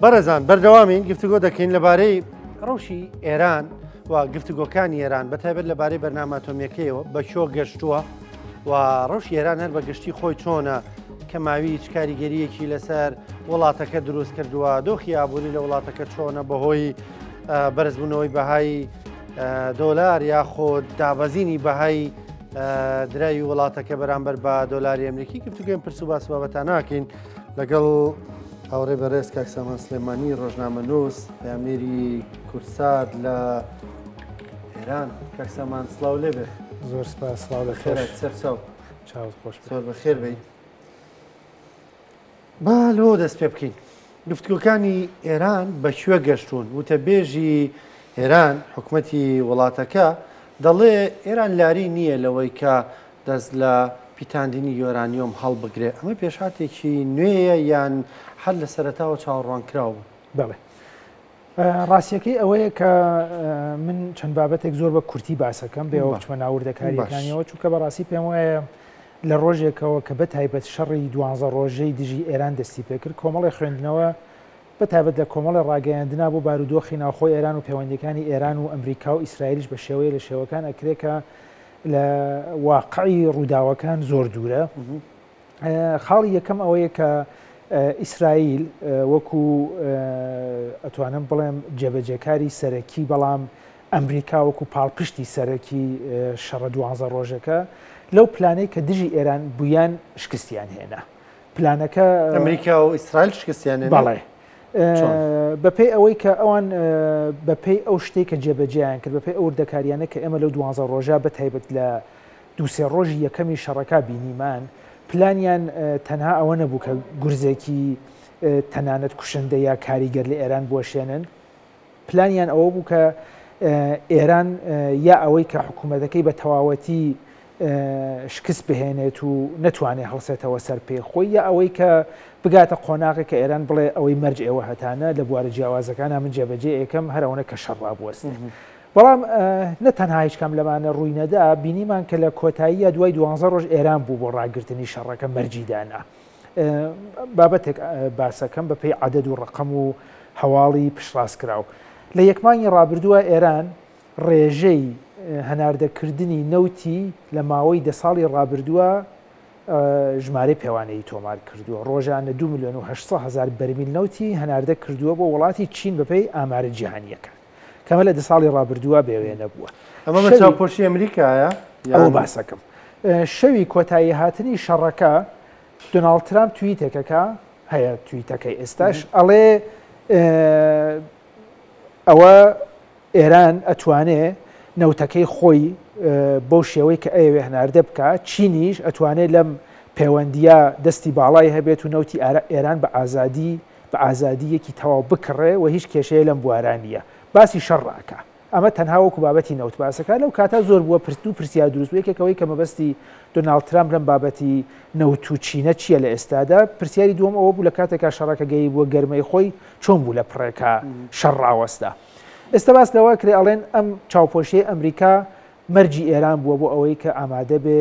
بەڕێزان بەردەوامین گفتوگۆ دەکەین لەبارەی ڕەوشی ئێران و گفتوگۆکانی ئێران بەتایبەت لەبارەی بەرنامە ئەتۆمیەکەیەوە بە شۆ گەشتووە و ڕەوشی ئێران هەر بە گشتی خۆی چۆنە کە ماوی هیچ کاریگەریەکی لەسەر وڵاتەکە دروست کردووە دۆخی ئابووری لە وڵاتەکە چۆنە بەهۆی بەرزبوونەوەی بەهای دۆلار یاخۆ دابەزینی بەهای درای وڵاتەکە بەرامبەر بە دۆلاری ئەمریکی گفتوگوێن پرس و باس بابەتان ناکەین لەگەڵ هاوڕێ بەڕێز کاک سامان سلێمانی ڕۆژنامەنووس پەیامێری کورسات لە ئێران. کاک سامان سڵاو لێبێ. زۆر سپاس. سڵاو لەخێر. سەرچاو چاوت خۆش زۆر بەخێر بێی. با لەوە دەست پێ بکەین. گفتگۆکانی ئێران بە کوێ گەشتوون وتەبێژی ئێران حکوومەتی وڵاتەکە دەڵێ ئێران لاری نییە لەوەی کە دەست لە پیتاندنی یۆرانیۆم هەڵبگرێ. ئەمە پێشهاتێکی نوێیە یان هەر لە سەرەتاوە چاوەڕوانکراوە؟ بەڵێ ڕاستیەکەی ئەوەیە کە من چەند بابەتێک زۆر بە کورتی باسەکەم بێەوە بچمە ناوردەکاریەکانیەوە چونکە بەڕاستی پێم وایە لە ڕۆژێکەوە کە بەتایبەت شەڕی 12 ڕۆژەی دژی ئێران دەستی پێکرد کۆمەڵی خوێندنەوە بەتایبەت لە کۆمەڵی ڕاگەیاندنا بۆ بارودۆخی ناوخۆی ئێران و پەیوەندیەکانی ئێران و ئەمریکا و ئیسرائیلیش بە شێوەیە لە شێوەکان ئەکرێکە لە واقعی ڕووداوەکان زۆر دوورە. خاڵی یەکەم ئەوەیە کە ئیسرائیل وەکو ئەتوانم بڵێم جێبەجێکاری سەرەکی بەڵام ئەمریکا وەکو پاڵپشتی سەرەکی شەڕە 12 ڕۆژەکە لەو پلانەی کە دژی ئێران بویان شکستیان هێنا. پلانەکە ئەمریکا و ئیسرائیل شکستیان هێنا. بەڵێ بەپێی ئەوەی کە ئەوان بەپێی ئەو شتێک کە جێبەجێیان کرد بەپێی ئەو وردەکاریانە کە ئێمە لەو 12 ڕۆژە بەتایبەت لە دووسێ ڕۆژی یەکەمی شەڕەکە بینیمان پلانیان تەنها ئەوە نەبوو کە گورزێکی تەنانەت کوشندە یا کاریگەر لە ئێران بۆشێنن. پلانیان ئەوە بوو کە ئێران یا ئەوەی کە حکوومەتەکەی بە تەواوەتی شکست بهێنێت و نەتوانێت هەڵسێتەوە سەر پێ خۆی یا ئەوەی کە بگاتە قۆناغی کە ئێران بڵێ ئەوەی مەرج ئێوە هەتانە لە بوارە جیاوازەکانە من جێبەجێ یەکەم هەرەوەنە کە شەڕا بوەست. بەڵام نەتەنها هیچ کام لەمانە ڕووی نەدا بینیمان کە لە کۆتاییە دوای 12 ڕۆژ ئێران بوو بۆ ڕاگررتنی شەڕەکە مەرجیدانا. بابەتێک باسەکەم بەپێی عەدەد و ڕقم و هەواڵی پشتڕاستکراو. لە یەکمانی ڕابردووە ئێران ڕێژەی هەناردەکردنی نەوتی لە ماوەی 10 ساڵی ڕابردووە ژمارە پێوانەی تۆمار کردووە. ڕۆژانە 2,800,000 بەرمیل نەوتی هەناردە کردووە بۆ وڵاتی چین بەپێی ئامارە جیهانیەکە کەمە لە 10 ساڵی ڕابردووە بێوێ نەبووە. ئەمە بە چاوپۆشی ئەمریکایە ئەوە باسەکەم. شەوی کۆتایی هاتنی شەڕەکە دۆناڵد ترامپ توییتێکەکە هەیە توییتەکەی ئێستاش ئەڵێ ئەوە ئێران ئەتوانێت نەوتەکەی خۆی بەو شێوەی کە ئەوێ هەناردە بکە چینیش ئەتوانێت لەم پەیوەندیە دەستی باڵای هەبێت و نەوتی ئێران بە ئازادیەکی تەواو بکڕێ و هیچ کێشەیە لەم بوارانیە باسی شەڕاکە. ئەمە تەنها وەکو بابەتی نەوت باسەکە لەو کاتە زۆر بووە پرت و پرسیار دروست یەکێکەوەی کە مەبەستی دۆناڵد ترامپ لەم بابەتی نەوت و چینە چییە لە ئێستادا. پرسیاری دووەم ئەوە بوو لە کاتێکا شەڕەکە گەی بووە گەرمەی خۆی چۆن بوو لە پڕێکە شەڕاوەستا. ئێستا باس لەوە کرێ ئەڵێن ئەم چاوپۆشیی ئەمریکا مەرجی ئێران بووە بۆ ئەوەی کە ئامادە بێ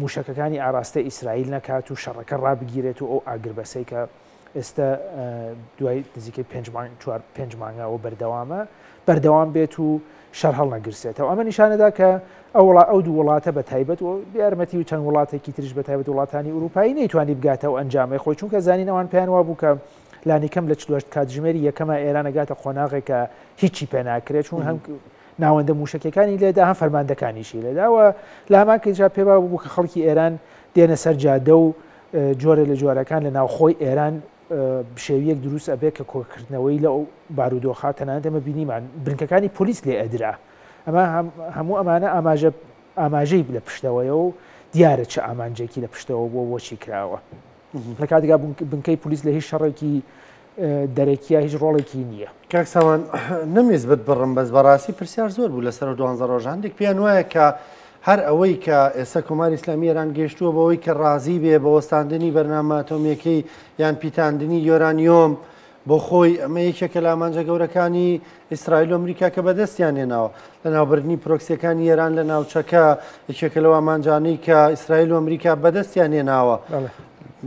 موشکەکانی ئاراستە ئیسرائیل نەکات و شەڕەکە ڕابگیرێت و ئەو ئاگربەسەی کە ئێستا دوای نزیکەی 5 مانگەوە بەردەوام بێت و شەڕ هەڵ نەگرسێتەوە. ئەمە نیشانەدا کە ئەو دوو وڵاتە بە تایبەت و یارمەتی و چەند وڵاتێکی تریش بە تایبەت وڵاتانی ئوروپایی نەیتوانی بگاتەوە ئەنجامەی خۆی چونکە زانین ئەوان پێیان وا بوو کە لانیکەم لە 48 کاتژمێری یەکەمە ئێران ئەگاتە قۆناغێک کە هیچی پێ ناکرێت چون هەم ناوەندە موشکەکانی لێدا هەم فەرماندەکانیشی لێداوە لە هەمانکەجا پێبا بوو کە خەڵکی ئێران دێنە سەر جادە و جۆرە لە جۆرەکان لە ناوخۆی ئێران شێویەک دروست ئەبێ کە کۆکردنەوەی لە ئەو بارودۆخە تەنانەت ئەمە بینیمان بنکەکانی پۆلیس لێ ئەدرا. ئەمە هەموو ئەمانە ئاماژەی لە پشتەوەیە و دیارە چه ئامانجێکی لە پشتەوە بۆ وەچی کراوە. لە کاتێکا بنکەی پلیس لە هیچ شەڕێکی دەرەکیە هیچ ڕۆڵێکی نییە. کاک سامان نەمێزبت بڕم بەس بەڕاستی پرسیار زۆر بوو لەسەر 12 ڕۆژ هەندێک پێیان وایە کە هەر ئەوەی کە ئێستا کۆماری ئیسلامی ئێران گەیشتووە بەوەی کە ڕازی بێ بە وەستاندنی بەرنامە ئەتۆمیەکەی یان پیتاندنی یۆرانیۆم بۆ خۆی ئەمە یەکێکە لە ئامانجە گەورەکانی ئیسرائیل و ئەمریکا کە بەدەستیان هێناوە لە ناوبردننی پرۆکسیەکانی ئێران لە ناوچەکە یەکێکە لەو ئامانجانەی کە ئیسرائیل و ئەمریکا بەدەستیان هێناوە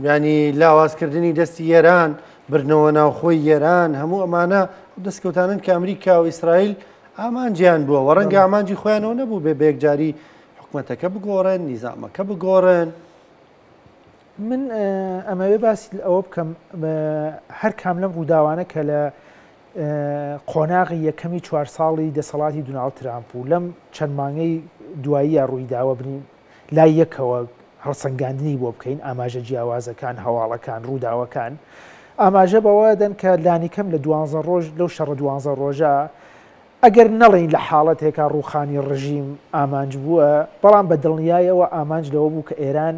ینی لاوازکردنی دەستی ئێران برنەوە ناوخۆی ئێران هەموو ئەمانە دەستکەوتانن کە ئەمریکا و ئیسرائیل ئامانجیان بووە وە ڕەنگە ئامانجی خۆیانەوە نەبوو بێ بەیەکجاری حکوومەتەکە بگۆڕن نیزامەکە بگۆڕن. من ئەمەوێ باسی ئەوە بکەم هەر کام لەم ڕووداوانە کە لە قۆناغی یەکەمی 4 ساڵی دەسەڵاتی دوناڵد ترامپ و لەم چەند مانگەی دواییە ڕوویداوە بنین لای یەکەوە هەڵسەنگاندنی بۆ بکەین ئاماژە جیاوازەکان هەواڵەکان ڕووداوەکان ئاماژە بەوە دەن کە لانیکەم لە 12 ڕۆژ لەو شەڕە 12 ڕۆژە ئەگەر نەڵێن لە حاڵەتێکا ڕووخانی ڕژیم ئامانج بووە بەڵام بە دڵنیایەوە ئامانج لەوە بوو کە ئێران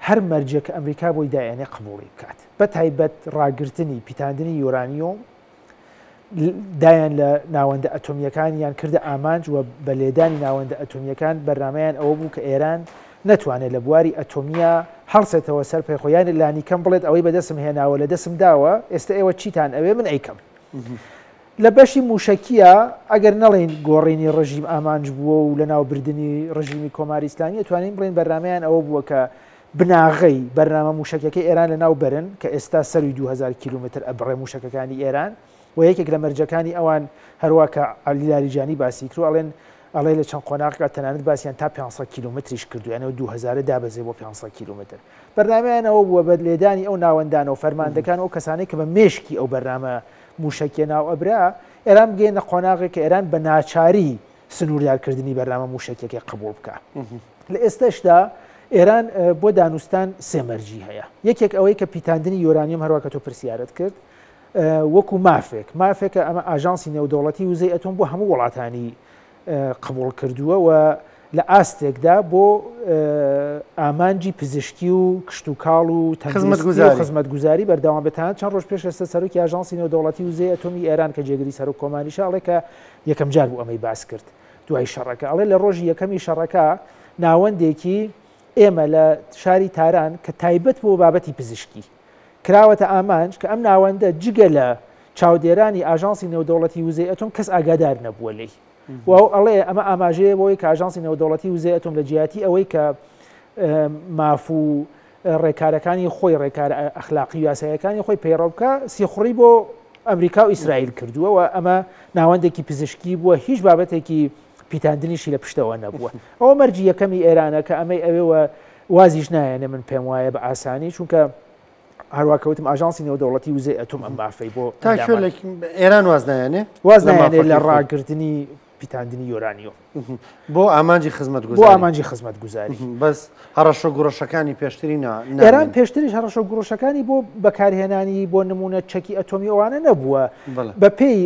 هەر مەرجە کە ئەمریکا بۆی دایانێ قبوڵی بکات بە تایبەت ڕاگررتنی پیتاندنی یۆرانیۆم دایان لە ناوەندە ئەتۆمیەکانیان کردە ئامانج و بە لێدانی ناوەندە ئەتۆمیەکان بەرنمەیان ئەوە بوو کە ئێران نەتوانێت لە بواری ئەتۆمیە هەڵسێتەوە سەر پێخۆیان لانیکەم بڵێت ئەوەی بەدەسم هێناوە لە دەسم داوە ئێستا ئێوە چیتان ئەوێ من ئەیکەم لە بەشی موشکیە ئەگەر نەڵێن گۆڕینی ڕژیم ئامانج بووە و لە ناوبردننی ڕژیمی کۆماری ئیسلامی توانین بڵێن بەرنمەیان ئەوە بووە کە بناغی بەرنامە موشکەکەی ئێران لە ناو بەرن کە ئێستا سەروی 2000 کیلومتر ئەبڕێ موشکەکانی ئێران و یەکێک لە مەرجەکانی ئەوان هەروە کە علی لاریجانی باسی کرد ئەڵێ لە چەند قۆناغا تەنانەت باسییان تا 500 کیلومتریش کردویانەوە 2000 دابەزێ بۆ 500 کیلومتر بەرنمەیانەوە بووە بە لێدانی ئەو ناوەندان و فەرماندەکان ئەو کەسانی کە بە مێشکی ئەو بەرنامە موشکێ ناو ئەبرا ئێران بگەێنە قۆناغی کە ئێران بە ناچاری سنووردارکردنی بەرنامە موشکێکی قبول بکە لە ئێستاشدا ئێران بۆ دانوستان سێمەرجی هەیە یەکێک ئەوەی کە پیتاندنی یۆرانیۆم هەروە کە تۆ پرسیارت کرد وەکو مافێکە ئەمە ئاژانسی نێودەوڵەتی وزەی ئەتۆم بۆ هەموو وڵاتانی قبول کردووە و لە ئاستێکدا بۆ ئامانجی پزیشکی و کشت و کاڵ و خزمەتگوزاری بەردەوام بێتان چەند ڕۆژ پێش ئێستا سەرۆکی ئاژانسی نێودەوڵەتی وزەی ئەتۆمی ئێران کە جێگری سەرۆک کۆماریشە ئەڵێ کە یەکەم جار بوو ئەمەی باس کرد دوای شەڕەکە ئەڵێ لە ڕۆژی یەکەمی شەڕەکە ناوەندێکی ئێمە لە شاری تاران کە تایبەت بۆ بابەتی پزیشکی کراوەتە ئامانج کە ئەم ناوەندە جگە لە چاودێرانی ئاژانسی نێودەوڵەتی وزەی ئەتۆم کەس ئاگادار نەبووە لێی و ئەڵێ ئەمە ئاماژەیە بۆی کە ئاژانسی نێودەوڵەتی وزەی ئەتۆم لە جیاتی ئەوەی کە ماف و ڕێکارەکانی خۆی ڕێکار ئەخلاقی یاسایەکانی خۆی پەیڕەو بکە سیخوڕی بۆ ئەمریکا و ئیسرائیل کردووە و ئەمە ناوەندێکی پزیشکی بووە هیچ بابەتێکی پیتاندنیشی لە پشتەوە نەبووە ئەوە مەرجی یەکەمی ئێرانە کە ئەمەی ئەوێوە وازیش نایەنێ من پێم وایە بە ئاسانی چونکە هەروواکەوتم ئاژانسی نێودەوڵەتی وزەی ئەتۆم ئەم مافەی بۆ ئێران وازنایانێ وازنایانێ لە ڕاگررتنی پیتاندنی یۆرانیۆم بۆ ئامانجی خزمەتگوزاری بۆ ئامانجی خزمەتگوزاری بەس هەڕەشە گوڕەشەکانی پێشتری ئێران پێشتریش هەڕەشە گوڕەشەکانی بۆ بەکارهێنانی بۆ نمونە چەکی ئەتۆمی ئەوانە نەبووە بە پێی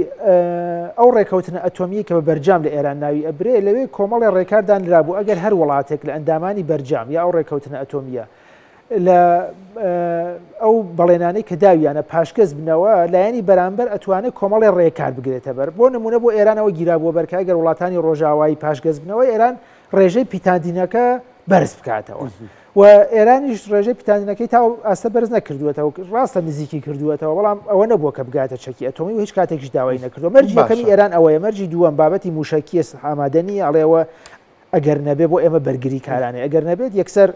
ئەو ڕێکەوتنە ئەتۆمی کە بە بەرجام لە ئێران ناوی ئەبرێ لەوێ کۆمەڵی ڕێکاردان درابوو ئەگەر هەر وڵاتێک لە ئەندامانی بەرجام یا ئەو ڕێکەوتنە ئەتۆمیە لە ئەو بەڵێنانەی کە داویانە پاشگەز بنەوە لایەنی بەرامبەر ئەتوانێت کۆمەڵی ڕێکار بگرێتە بەر بۆ نمونە بۆ ئێرانەوە گیرابووە بەرکە ئەگەر وڵاتانی ڕۆژاوایی پاشگەز بنەوە ئێران ڕێژەی پیتاندینەکە بەرز بکاتەوە و ئێرانیش ڕێژەی پیتاندینەکەی تا ئاستە بەرز نەکردوێتەوە ڕاستە نزیکی کردوێتەوە بەڵام ئەوە نەبووە کە بگاتە چەکی ئەتۆمی و هیچ کاتێکیش داوای نەکردو مەرجی یەکەمی ئێران ئەوەیە مەرجی دووەم بابەتی موشکیە ئامادەنی ئەڵێەوە ئەگەر نەبێ بۆ ئێمە بەرگری کارانێ ئەگەر نەبێت یەکسەر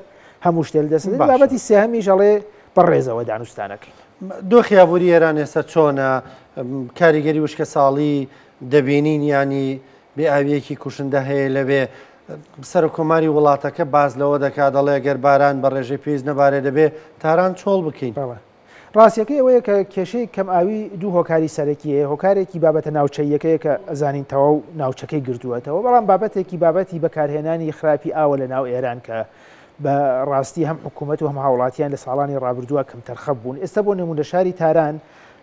هەموو شتێل دەست بابەتی سێهەمیش ئەڵێ بەڕێزەوە دانوستانەکەی دۆخی ئابووری ئێران ئێستا چۆنە کاریگەری وشکە ساڵی دەبینین ینی بێ ئاویەکی کوشندە هەیە لەوێ سەر و کۆماری وڵاتەکە باز لەوە دەکات دەڵێ گەر باران بە ڕێژەی پێویست نەبارێ دەبێ تاران چۆڵ بکەین ڕاستیەکەی ئەوەیە کە کێشەی کەم ئاوی دوو هۆکاری سەرەکیە هۆکارێکی بابەتە ناوچەیەکەیە کە ئەزانین تەواو ناوچەکەی گرتووەتەوە بەڵام بابەتێکی بابەتی بەکارهێنانی خراپی ئاوە لە ناو ئێران کە بە ڕاستی هەم حکوومەت و هەم هاوڵاتیان لە ساڵانی ڕابردووە کەم تەرخەب بوون ئێستا بۆ نمونە شاری تاران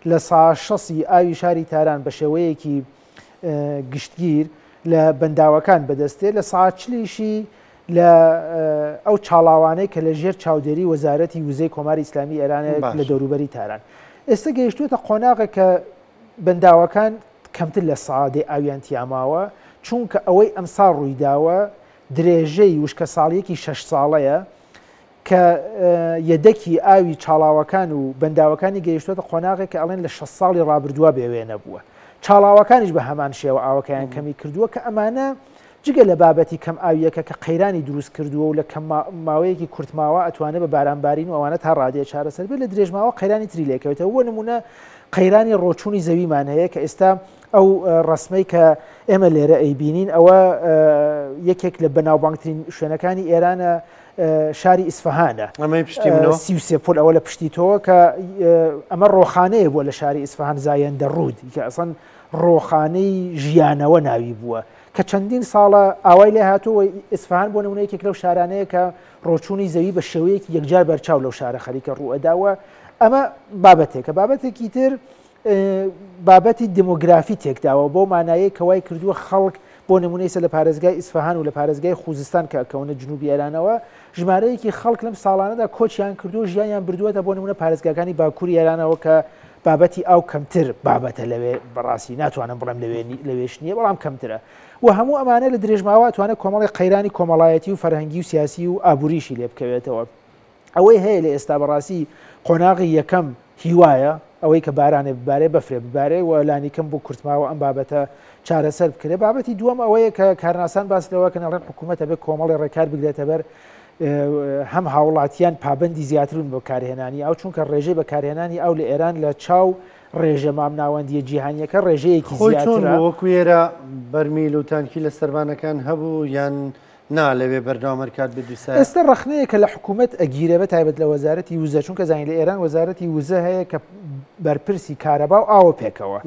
لە سا 6 ئاوی شاری تاران بە شێوەیەکی گشتگیر لە بەنداوەکان بەدەستێ لە ساچلیشی لە ئەو چاڵاوانەی کە لە ژێر چاودێری وەزارەتی وزەی کۆماری ئیسلامی ئێرانە لە دەوروبەری تاران ئێستا گەیشتوێتە قۆناغە کە بەنداوەکان کەمتر لە ساادێ ئاویان تیاماوە چونکە ئەوەی ئەمساڵ ڕوویداوە درێژەی وشکە ساڵیەکی 6 ساڵەیە کە یەدەکی ئاوی چاڵاوەکان و بەنداوەکانی گەیشتوێتە قۆناغێک کە ئەڵێن لە 6 ساڵی ڕابردووە بێوێ نەبووە چاڵاوەکانیش بە هەمان شێوە ئاوەکەیان کەمی کردووە کە ئەمانە جگە لە بابەتی کەم ئاویەکە کە قەیرانی دروست کردووە و لە کەم ماوەیەکی کورتماوە ئەتوانێت بە بارانبارین و ئەوانە تا ڕادێ چارەسەر بێت لە درێژماوە قەیرانی تری لێکەوێتەوە وە نمونە قەیرانی ڕۆچوونی زەویمان هەیە کە ئێستا ئەو ڕسمەی کە ئێمە لێرە ئەیبینین ئەوە یەکێک لە بەناوبانگترین شوێنەکانی ئێرانە شاری ئیسفەهانە ئەمەی پشتی 33 پۆل ئەوە لە پشتیتەوە کە ئەمە ڕۆخانەیە بووە لە شاری ئیسفەهان زایەندە ڕوود کە ئەسەن ڕۆخانەی ژیانەوە ناوی بووە کە چەندین ساڵە ئاوای لێ هاتووە ئیسفەهان بۆ نمونەیەکێک لەو شارانەیە کە ڕۆچوونی زەوی بە شێوەیەکی یەکجار بەرچاو لەو شارە خەریکە ڕوئەداوە ئەمە بابەتێکە بابەتێکی تر بابەتی دمۆگرافی تێکداوە بۆ مانایە کەوای کردووە خەڵک بۆ نمونەیسە لە پارێزگای ئیسفەهان و لە پارێزگای خوزستان کە ئەکەونە جنوبی ئێرانەوە ژمارەیەکی خەڵک لەم ساڵانەدا کۆچیان کردو ژیانیان بردووەتە بۆ نمونە پارێزگاکانی باکووری ئێرانەوە کە بابەتی ئاو کەمتر بابەتە لەوێ بەڕاستی ناتوانم بڵێم لەوێش نییە بەڵام کەمترە و هەموو ئەمانە لە درێژماوە توانێت کۆمەڵی قەیرانی کۆمەڵایەتی و فەرهەنگی و سیاسی و ئابووریشی لێ بکەوێتەوە ئەوەی هەیە لە ئێستا بەڕاستی قۆناغی یەکەم هیوایە ئەوەی کە بارانێ ببارێ بەفرێ ببارێ و لانیکەم بۆ کورتماوە ئەم بابەتە چارەسەر بکرێ بابەتی دووەم ئەوەیە کە کارناسان باس لەوە کە نەڵێن حکوومەتە بێ کۆمەڵی ڕێکار بگرێتە بەر هەم هاوڵاتیان پابندی زیاترون بۆ کارهێنانی ئەو چونکە ڕێژەی بەکارهێنانی ئەو لە ئێران لە چاو ڕێژە مامناوەندیە جیهانیەکە ڕێژەیەکی زیاترە وەکو ئێرە بەرمیل و تانکی لە سەربانەکان هەبوو یان نالەوێ بەرداوامەرکات بدوسە ئێستا ڕخنەیە کە لە حکوومەت ئەگیرە بە تایبەت لە وەزارەتی وزە چونکە زانین لە ئێران وەزارەتی وزە هەیە کە بەرپرسی کارەبا و ئاوە پێکەوە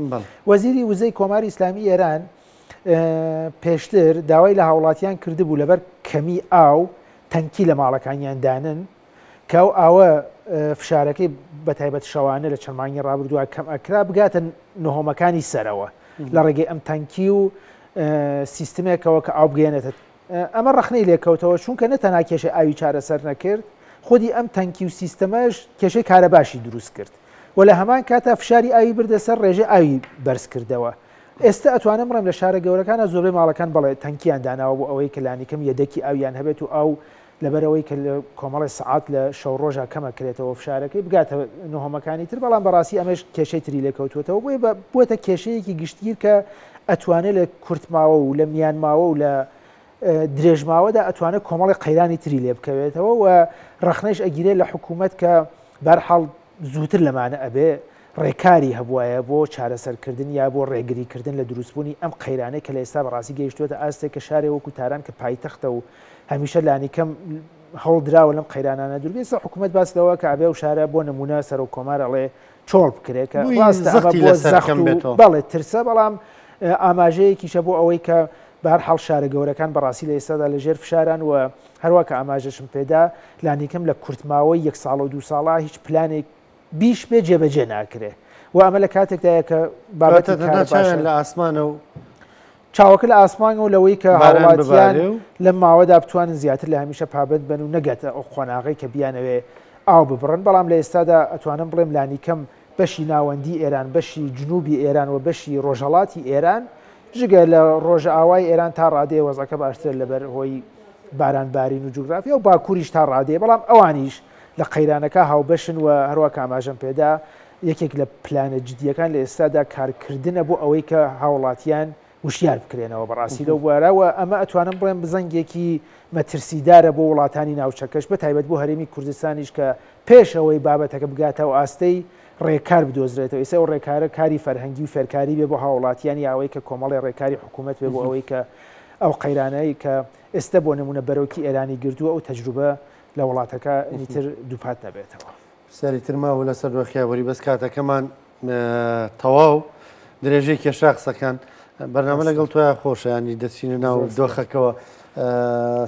وەزیری وزەی کۆماری ئیسلامی ئێران پێشتر داوای لە هاوڵاتیان کردبوو لەبەر کەمی ئاو تەنکی لە ماڵەکانیان دانن کە ئەو ئاوە فشارەکەی بە تایبەت شەوانە لە چەمانی ڕابردووە کەم ئەکرا بگاتە نهۆمەکانی سەرەوە لە ڕێگەی ئەم تەنکی و سیستمێکەوە کە ئاو بگەێنێتە ئەمە ڕخنەی لێکەوتەوە چونکە نەتەنا کێشەی ئاوی چارەسەر نەکرد خودی ئەم تەنکی و سیستەمەش کێشەی کارەباشی دروست کرد و لە هەمان کاتا فشاری ئاوی بردە سەر ڕێژەی ئاوی بەرز کردەوە ئێستا ئەتوانم بڕێم لە شارە گەورەکانە زۆربەی ماڵەکان بەڵێ تەنکیان داناوە بۆ ئەوەی کە لانیکەم یەدەکی ئاویان هەبێت و ئەو لەبەرەوەی کە لە کۆمەڵی سعات لە شەو ڕۆژە کەمەکرێتەوە فشارەکەی بگاتە نهۆمەکانی تر بەڵام بەڕاستی ئەمەش کێشەی تری لێکەوتوێتەوە بۆتە کێشەیەکی گشتگیر کە ئەتوانێت لە کورتماوە و لە میانماوە و لە درێژماوەدا ئەتوانێت کۆمەڵی قەیرانی تری لێ بکەوێتەوە و ڕخنەش ئەگیرێت لە حکوومەت کە بەرحەڵ زووتر لەمانە ئەبێ ڕێکاری هەبوایە بۆ چارەسەرکردن یا بۆ ڕێگریکردن لە دروستبوونی ئەم قەیرانەی کە لە ئێستا بەڕاستی گەیشتوێتە ئاستێک کە شارێ وەکو تاران کە پایتەختە و هەمیشە لانیکەم هەوڵ درراوە لەم قەیرانانە دووربێستا حکوومەت باس لەوە کە ئابێ و شارە بۆ نمونە سەر و کۆمارەڵێ چۆڵ بکرێت کە بەڵێ ترسە بەڵام ئاماژەیەکیشە بۆ ئەوەی کە بەهەرحاڵ شارە گەورەکان بەڕاستی لە ئێستادا لەژێر فشاران و هەروەکە ئاماژەشم پێدا لانیکەم لە کورتماوەی 1 ساڵ و 2 ساڵە هیچ پلانێک بیش بێ جێبەجێ ناکرێ و ئەمە لە کاتێکدایە کە بابەتە لە ئاسمانە و چاوەکە لە ئاسمان و لەوەی کە هاوڵاتیان لەم ماوەدا بتوانن زیاتر لە هەمیشە پابند بن و نەگەتە ئەو خۆناغی کە بیانەوێ ئاو ببڕن بەڵام لە ئێستادا ئەتوانم بڵێم لانیکەم بەشی ناوەندی ئێران بەشی جنوبی ئێران و بەشی ڕۆژهەڵاتی ئێران ژگە لە ڕۆژە ئاوای ئێران تا ڕادێ وەزەکە باشتر لەبەر هۆی بارانبارین و جوگرافیا و باکووریش تا ڕادێ بەڵام ئەوانیش لە قەیرانەکە هاوبەشن و هەروە ئاماژەم پێدا یەکێک لە پلانە جدیەکان لە ئێستادا کارکردنە بۆ ئەوەی کە هاوڵاتیان وشیار بکرێنەوە بەڕاستی لەو بوارەوە ئەمە ئەتوانم بڵێم بزەنگێکی مەترسیدارە بۆ وڵاتانی ناوچەکەش بە تایبەت بۆ هەرێمی کوردستانیش کە پێشەوەی بابەتەکە بگاتەوە ئاستەی ڕێکار بدۆزرێتەوە ئێستا و ڕێکارە کاری فەرهەنگی و فێرکاری بێ بۆ هاوڵاتیان یاوەی کە کۆمەڵی ڕێکاری حکوومەت بێ بۆ ئەوەی کە ئەو قەیرانەی کە ئێستا بۆ نمونە بەرەوکی ئێرانی گردووە ئەو تەجروبە لە وڵاتەکە نیتر دووپات نەبێتەوە سەریتر ماوە لەسەر دۆخیاوەری بەس کاتەکەمان تەواو درێژەی کێشا قسەکان بەرنامە لەگەڵ تۆیان خۆشە ینی دەچینە ناو دۆخەکەوە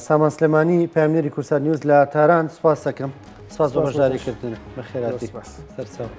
سامان سلێمانی پامنێری کورسان نیوز لە تاران سپاس دەکەم سپاس بۆ بەشداریکردنە بەخێراتی سەرچاو